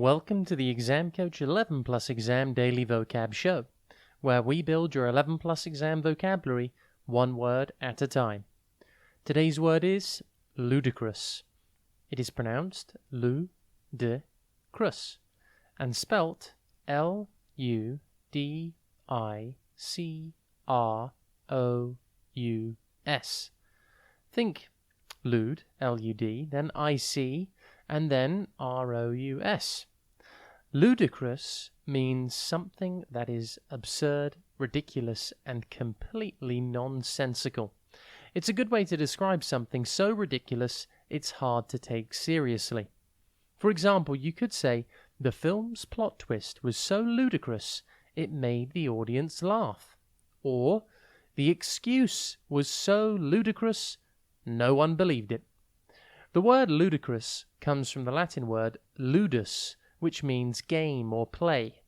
Welcome to the Exam Coach 11 Plus Exam Daily Vocab Show, where we build your 11 Plus Exam vocabulary one word at a time. Today's word is ludicrous. It is pronounced Lu-de-crus and spelt L-U-D-I-C-R-O-U-S. Think lud, L-U-D, then I-C, and then R-O-U-S. Ludicrous means something that is absurd, ridiculous, and completely nonsensical. It's a good way to describe something so ridiculous it's hard to take seriously. For example, you could say, the film's plot twist was so ludicrous it made the audience laugh. Or, the excuse was so ludicrous no one believed it. The word ludicrous comes from the Latin word ludus, which means game or play.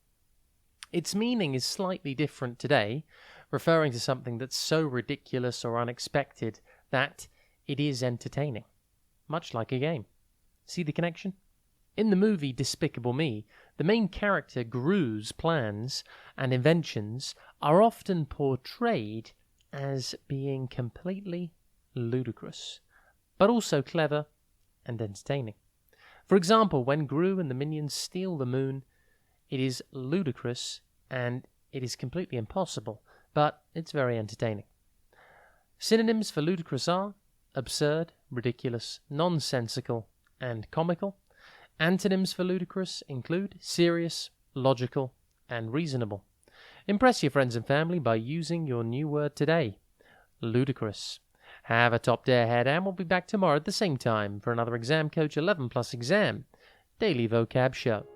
Its meaning is slightly different today, referring to something that's so ridiculous or unexpected that it is entertaining, much like a game. See the connection? In the movie Despicable Me, the main character Gru's plans and inventions are often portrayed as being completely ludicrous, but also clever and entertaining. For example, when Gru and the minions steal the moon, it is ludicrous and it is completely impossible, but it's very entertaining. Synonyms for ludicrous are absurd, ridiculous, nonsensical, and comical. Antonyms for ludicrous include serious, logical, and reasonable. Impress your friends and family by using your new word today, ludicrous. Have a top day ahead, and we'll be back tomorrow at the same time for another Exam Coach 11 Plus Exam Daily Vocab Show.